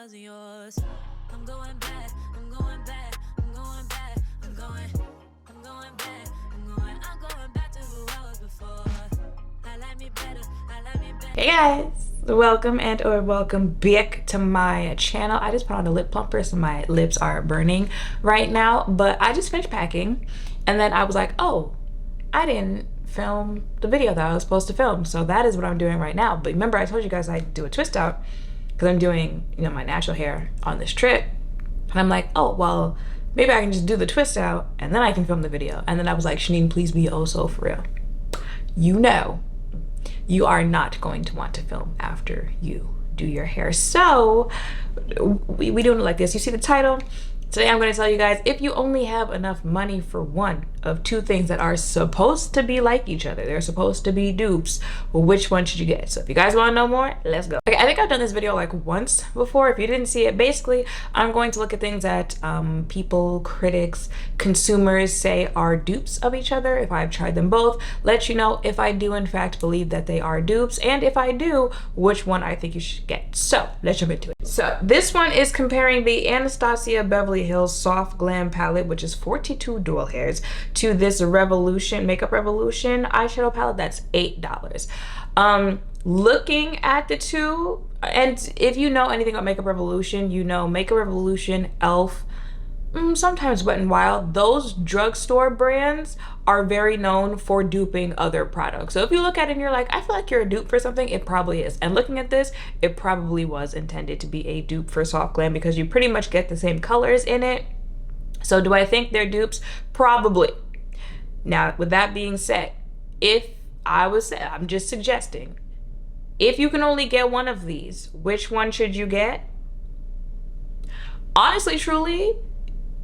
wasn't yours. I'm going back, I'm going back, I'm going back, I'm going back, I'm going back to who I was before. I like me better, I like me better. Hey guys, welcome back to my channel. I just put on a lip plumper so my lips are burning right now, but I just finished packing and then I was like, oh, I didn't film the video that I was supposed to film, so that is what I'm doing right now. But remember I told you guys I do a twist out because I'm doing, my natural hair on this trip, and I'm like, oh well, maybe I can just do the twist out and then I can film the video. And then I was like, Shanine, please be oh so for real. You are not going to want to film after you do your hair. So we doing it like this. You see the title? Today I'm going to tell you guys, if you only have enough money for one of two things that are supposed to be like each other, they're supposed to be dupes, well, which one should you get? So if you guys want to know more, let's go. Okay, I think I've done this video like once before. If you didn't see it, basically I'm going to look at things that people, critics, consumers say are dupes of each other. If I've tried them both, let you know if I do in fact believe that they are dupes, and if I do, which one I think you should get. So let's jump into it. So this one is comparing the Anastasia Beverly Hills Soft Glam palette, which is 42 dual hairs, to this Makeup Revolution eyeshadow palette that's $8. Looking at the two, and if you know anything about Makeup Revolution, you know Makeup Revolution, Elf, sometimes Wet n Wild, those drugstore brands are very known for duping other products. So if you look at it and you're like, I feel like you're a dupe for something, it probably is. And looking at this, it probably was intended to be a dupe for Soft Glam because you pretty much get the same colors in it. So do I think they're dupes? Probably. Now, with that being said, I'm just suggesting, if you can only get one of these, which one should you get? Honestly, truly,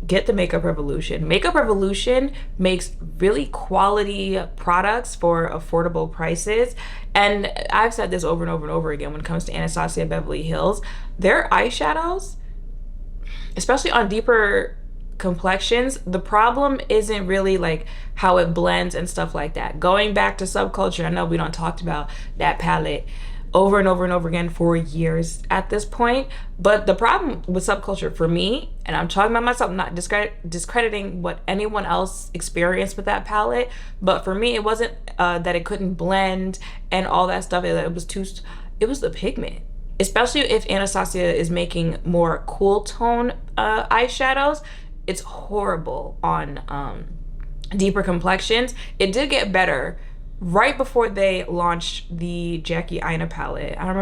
get the Makeup Revolution. Makeup Revolution makes really quality products for affordable prices. And I've said this over and over and over again when it comes to Anastasia Beverly Hills. Their eyeshadows, especially on deeper complexions, the problem isn't really like how it blends and stuff like that. Going back to Subculture, I know we don't talked about that palette over and over and over again for years at this point, but the problem with Subculture for me, and I'm talking about myself, I'm not discrediting what anyone else experienced with that palette, but for me it wasn't that it couldn't blend and all that stuff. It was the pigment. Especially if Anastasia is making more cool tone eyeshadows, it's horrible on deeper complexions. It did get better right before they launched the Jackie Aina palette. I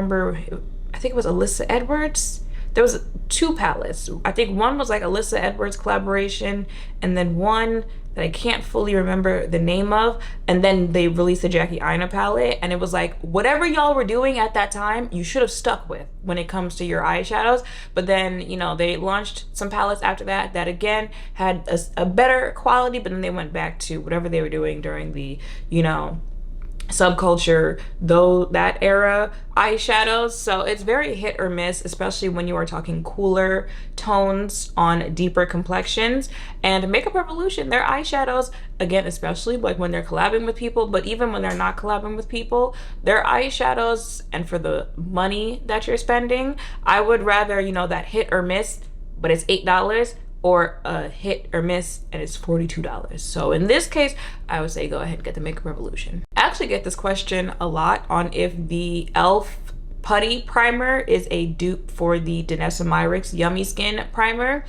think it was Alyssa Edwards. There was two palettes. I think one was like Alyssa Edwards collaboration, and then one that I can't fully remember the name of, and then they released the Jackie Aina palette, and it was like, whatever y'all were doing at that time, you should have stuck with when it comes to your eyeshadows. But then, they launched some palettes after that again had a better quality, but then they went back to whatever they were doing during the, Subculture, though, that era eyeshadows. So it's very hit or miss, especially when you are talking cooler tones on deeper complexions. And Makeup Revolution, their eyeshadows, again, especially like when they're collabing with people, but even when they're not collabing with people, their eyeshadows, and for the money that you're spending, I would rather, that hit or miss, but it's $8, or a hit or miss and it's $42. So in this case, I would say go ahead and get the Makeup Revolution. I actually get this question a lot on if the e.l.f. Putty Primer is a dupe for the Danessa Myricks Yummy Skin Primer.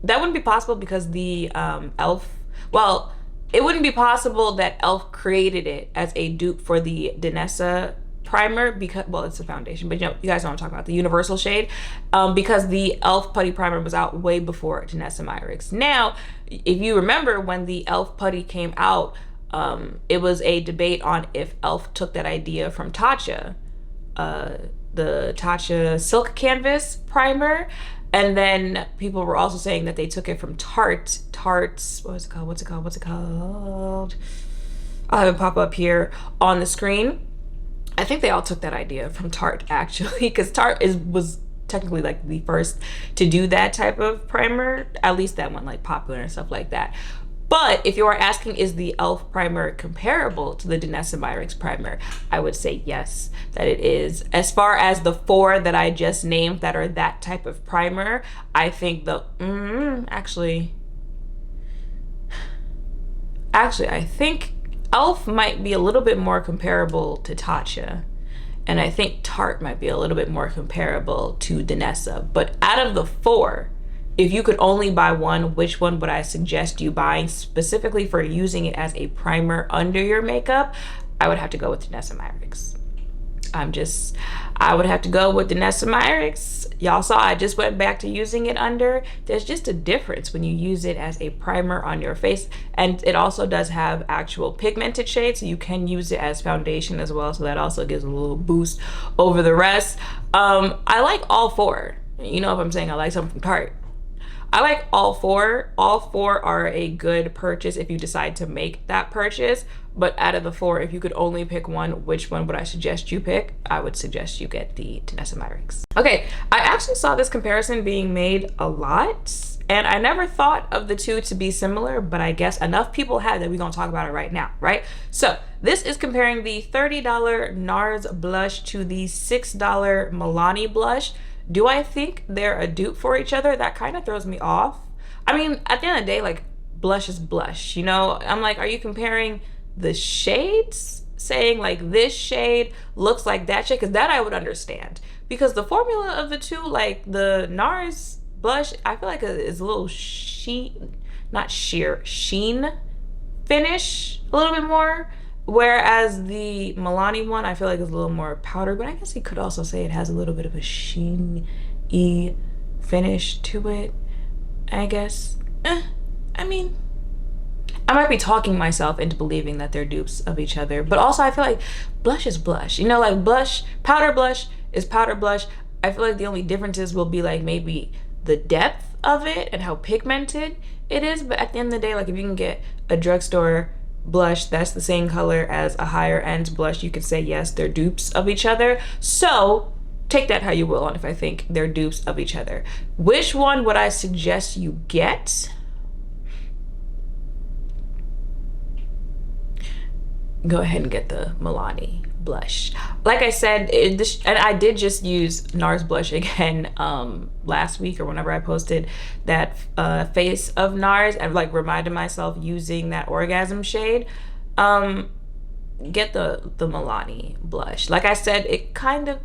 That wouldn't be possible because the e.l.f. Well, it wouldn't be possible that e.l.f. created it as a dupe for the Danessa primer because, well, it's a foundation, but you guys know what I'm talking about, the universal shade, because the e.l.f. Putty Primer was out way before Danessa Myricks. Now, if you remember when the e.l.f. Putty came out, it was a debate on if e.l.f. took that idea from Tatcha, the Tatcha Silk Canvas Primer, and then people were also saying that they took it from Tarte's, what's it called? I'll have it pop up here on the screen. I think they all took that idea from Tarte, actually, because Tarte was technically like the first to do that type of primer, at least that one, like popular and stuff like that. But if you are asking, is the e.l.f. primer comparable to the Danessa Myricks primer, I would say yes, that it is. As far as the 4 that I just named that are that type of primer, I think actually, I think e.l.f. might be a little bit more comparable to Tatcha. And I think Tarte might be a little bit more comparable to Danessa. But out of the 4, if you could only buy one, which one would I suggest you buying specifically for using it as a primer under your makeup? I would have to go with Danessa Myricks. I would have to go with Danessa Myricks. Y'all saw I just went back to using it under. There's just a difference when you use it as a primer on your face. And it also does have actual pigmented shades, so you can use it as foundation as well. So that also gives a little boost over the rest. I like all 4. You know if I'm saying I like something from Tarte. I like all 4. All 4 are a good purchase if you decide to make that purchase. But out of the 4, if you could only pick one, which one would I suggest you pick? I would suggest you get the Danessa Myricks. Okay, I actually saw this comparison being made a lot. And I never thought of the two to be similar, but I guess enough people have that we're gonna talk about it right now, right? So this is comparing the $30 NARS blush to the $6 Milani blush. Do I think they're a dupe for each other? That kind of throws me off. I mean, at the end of the day, like, blush is blush, you know? I'm like, are you comparing the shades? Saying like this shade looks like that shade? Because that I would understand. Because the formula of the two, like the NARS blush, I feel like it's a little sheen finish a little bit more. Whereas the Milani one, I feel like is a little more powder, but I guess you could also say it has a little bit of a sheen-y finish to it, I guess. I mean, I might be talking myself into believing that they're dupes of each other, but also I feel like blush is blush. You know, like powder blush is powder blush. I feel like the only differences will be like maybe the depth of it and how pigmented it is, but at the end of the day, like if you can get a drugstore blush that's the same color as a higher end blush, you could say yes, they're dupes of each other. So take that how you will on if I think they're dupes of each other. Which one would I suggest you get? Go ahead and get the Milani blush. Like I said, and I did just use NARS blush again last week or whenever I posted that face of NARS and like reminded myself using that orgasm shade. Get the Milani blush. Like I said, it kind of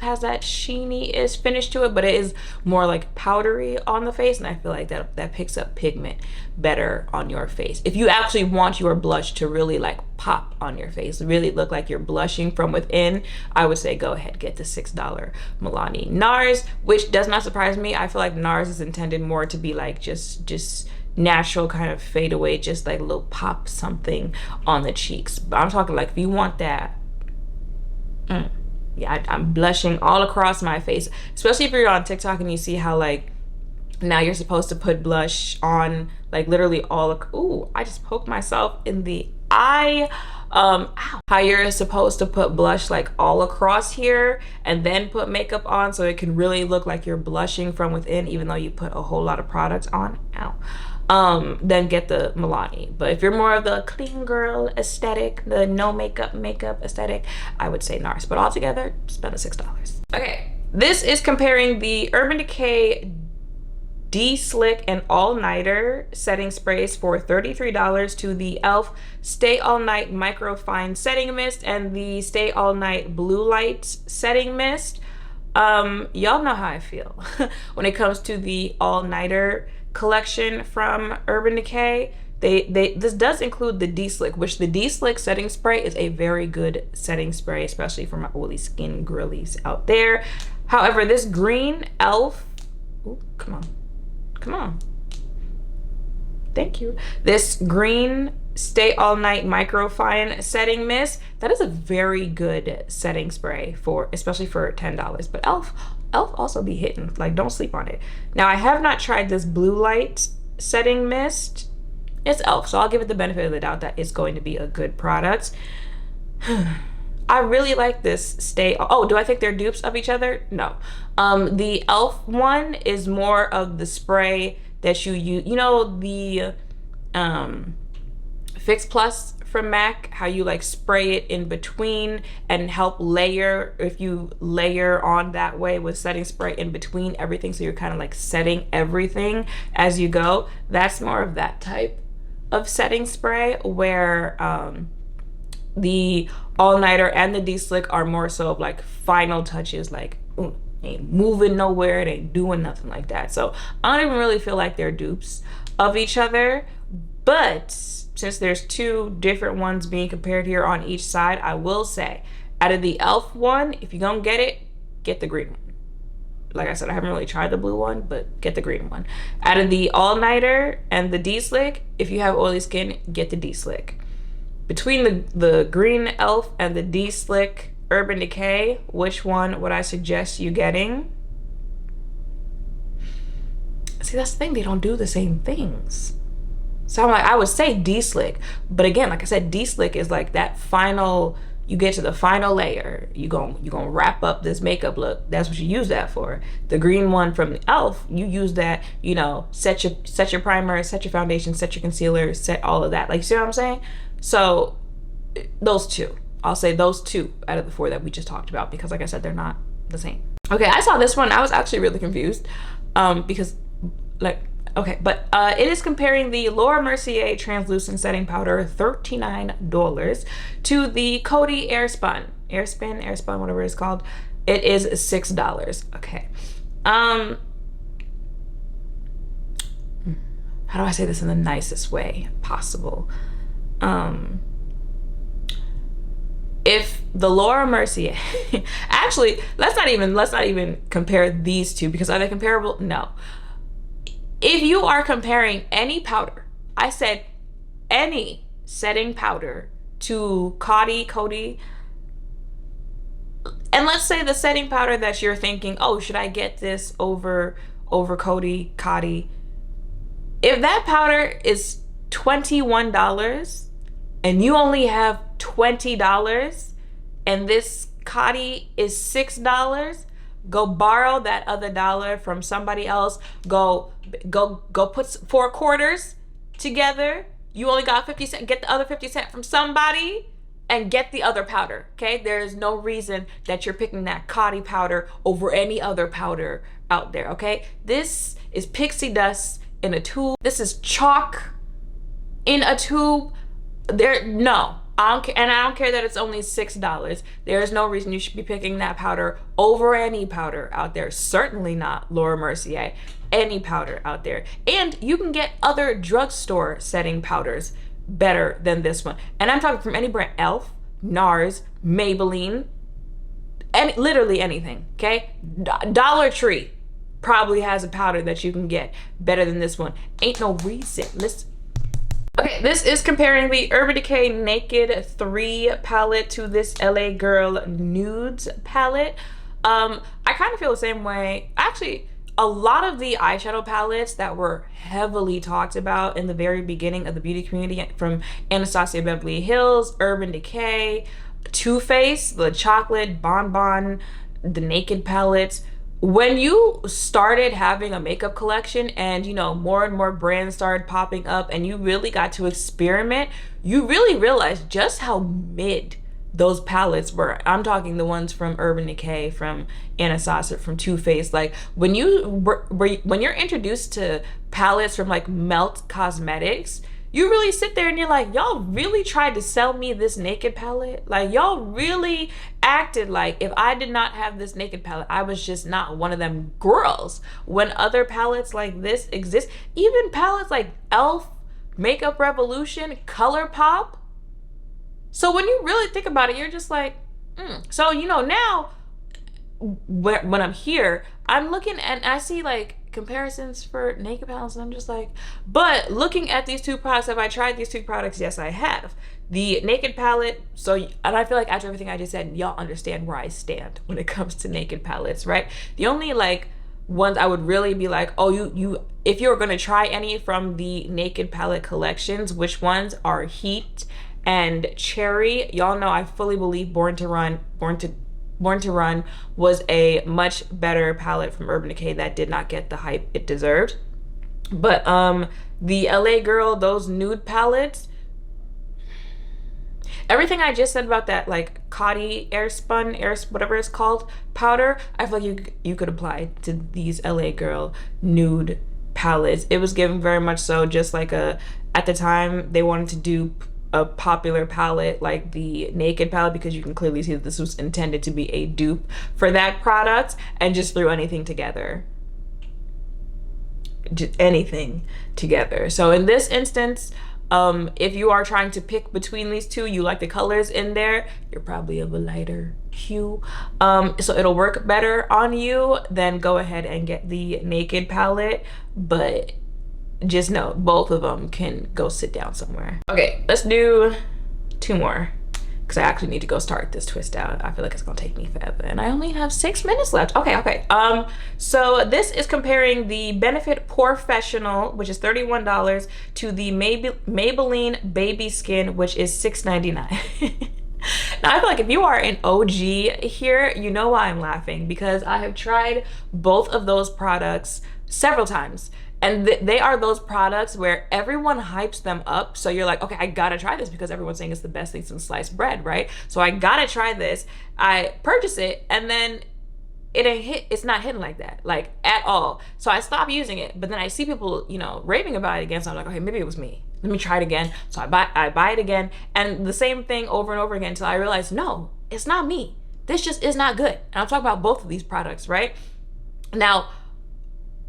has that sheeny-ish finish to it, but it is more like powdery on the face, and I feel like that picks up pigment better on your face. If you actually want your blush to really like pop on your face, really look like you're blushing from within, I would say go ahead, get the $6 Milani NARS, which does not surprise me. I feel like NARS is intended more to be like just natural kind of fade away, just like a little pop something on the cheeks. But I'm talking like if you want that, yeah, I'm blushing all across my face, especially if you're on TikTok and you see how like now you're supposed to put blush on like literally ooh, I just poked myself in the eye. Ow. How you're supposed to put blush like all across here and then put makeup on so it can really look like you're blushing from within even though you put a whole lot of products on. Ow. Then get the Milani. But if you're more of the clean girl aesthetic, the no makeup aesthetic, I would say NARS. But altogether, spend the $6. Okay, this is comparing the Urban Decay D-Slick and All-Nighter setting sprays for $33 to the e.l.f. Stay All Night Micro Fine Setting Mist and the Stay All Night Blue Light Setting Mist. Y'all know how I feel when it comes to the All-Nighter collection from Urban Decay. This does include the D-Slick, which the D-Slick setting spray is a very good setting spray, especially for my oily skin girlies out there. However, this green e.l.f. Ooh, come on. Thank you. This green Stay All Night Microfine Setting Mist, that is a very good setting spray especially for $10. But e.l.f. also be hitting, like don't sleep on it. Now I have not tried this Blue Light Setting Mist. It's e.l.f., so I'll give it the benefit of the doubt that it's going to be a good product. I really like this oh, do I think they're dupes of each other? No. The e.l.f. one is more of the spray that you use, you know, the Fix Plus from MAC, how you like spray it in between and help layer, if you layer on that way with setting spray in between everything, so you're kind of like setting everything as you go. That's more of that type of setting spray, where the All Nighter and the D-Slick are more so of like final touches, like ain't moving nowhere, it ain't doing nothing like that. So I don't even really feel like they're dupes of each other. But since there's two different ones being compared here on each side, I will say, out of the e.l.f. one, if you're gonna get it, get the green one. Like I said, I haven't really tried the blue one, but get the green one. Out of the All Nighter and the D-Slick, if you have oily skin, get the D-Slick. Between the green e.l.f. and the D-Slick Urban Decay, which one would I suggest you getting? See, that's the thing, they don't do the same things. So I'm like, I would say D-Slick, but again, like I said, D-Slick is like that final, you get to the final layer, you gonna wrap up this makeup look. That's what you use that for. The green one from the e.l.f., you use that, you know, set your primer, set your foundation, set your concealer, set all of that. Like, you see what I'm saying? So those two, I'll say those two out of the four that we just talked about, because like I said, they're not the same. Okay, I saw this one, I was actually really confused, because like, okay, but it is comparing the Laura Mercier Translucent Setting Powder, $39, to the Coty Airspun, whatever it's called. It is $6. Okay. How do I say this in the nicest way possible? If the Laura Mercier, actually, let's not even compare these two, because are they comparable? No. If you are comparing any powder, I said any setting powder, to Coty, and let's say the setting powder that you're thinking, oh, should I get this over Coty, if that powder is $21 and you only have $20 and this Coty is $6, go borrow that other dollar from somebody else. Go put 4 quarters together. You only got 50 cents. Get the other 50 cents from somebody and get the other powder, okay? There is no reason that you're picking that Coty powder over any other powder out there, okay? This is pixie dust in a tube. This is chalk in a tube. No. I don't care that it's only $6. There is no reason you should be picking that powder over any powder out there. Certainly not Laura Mercier. Any powder out there. And you can get other drugstore setting powders better than this one. And I'm talking from any brand. e.l.f., NARS, Maybelline, literally anything, okay? Dollar Tree probably has a powder that you can get better than this one. Ain't no reason. Listen. Okay, this is comparing the Urban Decay Naked 3 palette to this LA Girl Nudes palette. I kind of feel the same way. Actually, a lot of the eyeshadow palettes that were heavily talked about in the very beginning of the beauty community, from Anastasia Beverly Hills, Urban Decay, Too Faced, the chocolate, Bonbon, the Naked palettes, when you started having a makeup collection and, you know, more and more brands started popping up and you really got to experiment, you really realized just how mid those palettes were. I'm talking the ones from Urban Decay, from Anastasia, from Too Faced. Like, when you're introduced to palettes from like Melt Cosmetics, you really sit there and you're like, y'all really tried to sell me this Naked palette? Like, y'all really acted like if I did not have this Naked palette, I was just not one of them girls. When other palettes like this exist, even palettes like e.l.f., Makeup Revolution, ColourPop. So when you really think about it, you're just like, So, you know, now when I'm here, I'm looking and I see like comparisons for Naked palettes, and I'm just like, but looking at these two products, have I tried these two products? Yes, I have. The Naked palette, and I feel like after everything I just said, y'all understand where I stand when it comes to Naked palettes, right? The only like ones I would really be like, oh, you if you're gonna try any from the Naked palette collections, which ones are Heat and Cherry. Y'all know I fully believe Born to Run was a much better palette from Urban Decay that did not get the hype it deserved. But the LA Girl, those nude palettes, everything I just said about that, like Coty whatever it's called, powder, I feel like you could apply to these LA Girl nude palettes. It was given very much so just like at the time they wanted to do a popular palette like the Naked palette, because you can clearly see that this was intended to be a dupe for that product, and just threw anything together. Just anything together. So in this instance, if you are trying to pick between these two, you like the colors in there, you're probably of a lighter hue, so it'll work better on you, then go ahead and get the Naked palette. But just know both of them can go sit down somewhere. Okay, let's do 2 more, because I actually need to go start this twist out. I feel like it's gonna take me forever, and I only have 6 minutes left. Okay. So this is comparing the Benefit Professional, which is $31, to the Maybelline Baby Skin, which is $6.99. Now, I feel like if you are an OG here, you know why I'm laughing, because I have tried both of those products several times. And they are those products where everyone hypes them up. So you're like, okay, I gotta try this because everyone's saying it's the best thing since sliced bread, right? So I gotta try this. I purchase it, and then it's not hitting like that, like at all. So I stop using it, but then I see people, raving about it again. So I'm like, okay, maybe it was me. Let me try it again. So I buy it again, and the same thing over and over again until I realize, no, it's not me. This just is not good. And I'm talking about both of these products, right? Now,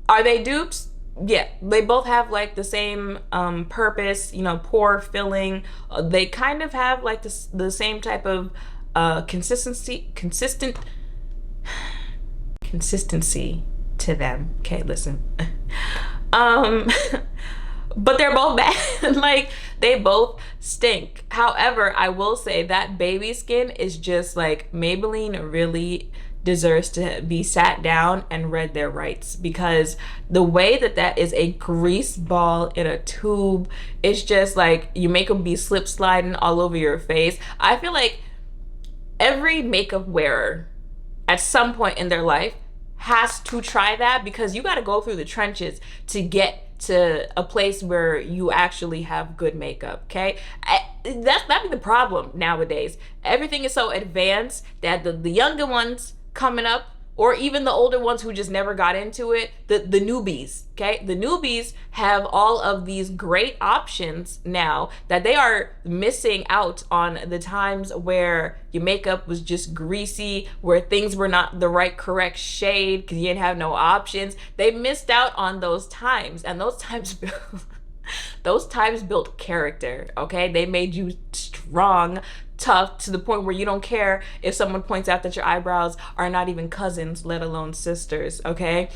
are they dupes? Yeah, they both have like the same purpose, pore filling. They kind of have like the same type of consistency to them. Okay, listen. But they're both bad. Like, they both stink. However, I will say that Baby Skin is just like, Maybelline really deserves to be sat down and read their rights, because the way that is a grease ball in a tube, it's just like, you make them be slip sliding all over your face. I feel like every makeup wearer at some point in their life has to try that, because you got to go through the trenches to get to a place where you actually have good makeup. Okay, that'd be the problem nowadays. Everything is so advanced that the younger ones coming up, or even the older ones who just never got into it, the newbies, okay? The newbies have all of these great options now that they are missing out on the times where your makeup was just greasy, where things were not the right correct shade because you didn't have no options. They missed out on those times, and those times built character, okay? They made you strong, tough, to the point where you don't care if someone points out that your eyebrows are not even cousins, let alone sisters, okay?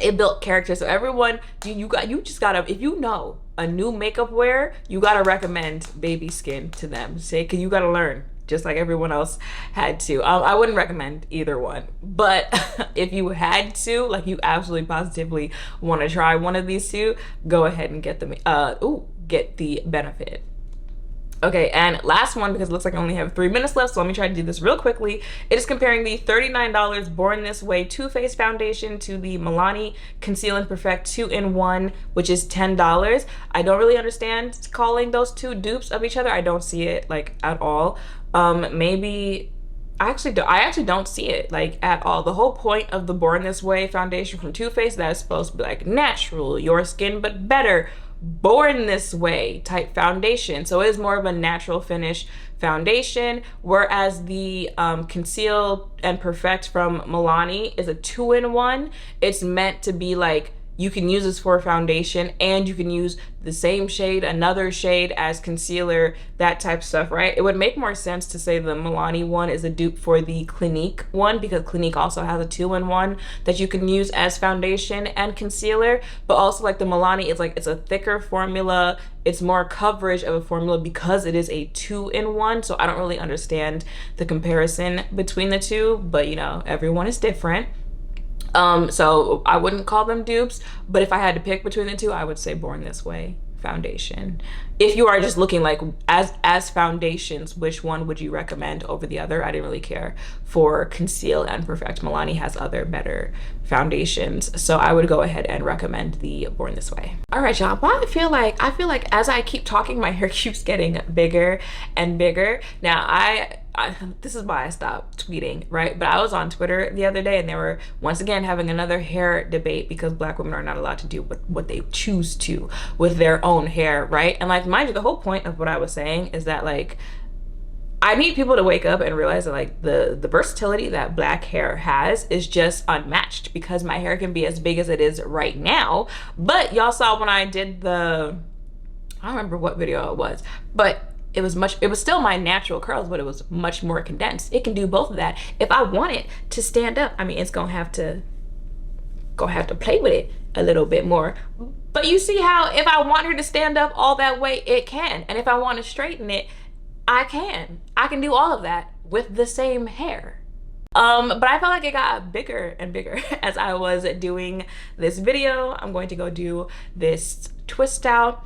It built character. So everyone, you just gotta, if you know a new makeup wearer, you gotta recommend Baby Skin to them, because you gotta learn, just like everyone else had to. I wouldn't recommend either one, but if you had to, like, you absolutely positively want to try one of these two, go ahead and get get the Benefit. Okay, and last one, because it looks like I only have 3 minutes left, so let me try to do this real quickly. It is comparing the $39 Born This Way Too Faced Foundation to the Milani Conceal and Perfect 2-in-1, which is $10. I don't really understand calling those two dupes of each other. I don't see it, like, at all. Maybe I actually don't see it, like, at all. The whole point of the Born This Way foundation from Too Faced, that is supposed to be like natural, your skin but better, born this way type foundation. So it is more of a natural finish foundation, whereas the Conceal and Perfect from Milani is a 2-in-1. It's meant to be like, you can use this for a foundation, and you can use the same shade, another shade as concealer, that type of stuff, right? It would make more sense to say the Milani one is a dupe for the Clinique one, because Clinique also has a 2-in-1 that you can use as foundation and concealer. But also, like, the Milani is like, it's a thicker formula, it's more coverage of a formula because it is a 2-in-1. So I don't really understand the comparison between the two, but everyone is different. So I wouldn't call them dupes, but if I had to pick between the two, I would say Born This Way foundation. If you are just looking like as foundations, which one would you recommend over the other? I didn't really care for conceal and perfect. Milani has other better foundations, so I would go ahead and recommend the Born This Way. All right, y'all. Well, I feel like as I keep talking, my hair keeps getting bigger and bigger. Now this is why I stopped tweeting, right? But I was on Twitter the other day and they were once again having another hair debate because Black women are not allowed to do what they choose to with their own hair, right? And like, mind you, the whole point of what I was saying is that like, I need people to wake up and realize that like the versatility that Black hair has is just unmatched, because my hair can be as big as it is right now. But y'all saw when I did I don't remember what video it was, but it was still my natural curls, but it was much more condensed. It can do both of that. If I want it to stand up, I mean, it's gonna have to play with it a little bit more. But you see how if I want her to stand up all that way, it can. And if I want to straighten it, I can do all of that with the same hair. But I felt like it got bigger and bigger as I was doing this video. I'm going to go do this twist out.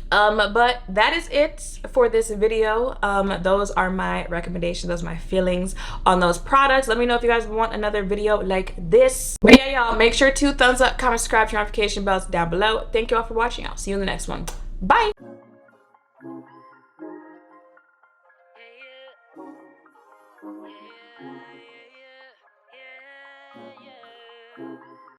But that is it for this video. Those are my recommendations, those are my feelings on those products. Let me know if you guys want another video like this. But yeah, y'all, make sure to thumbs up, comment, subscribe, turn notification bells down below. Thank you all for watching. I'll see you in the next one. Bye.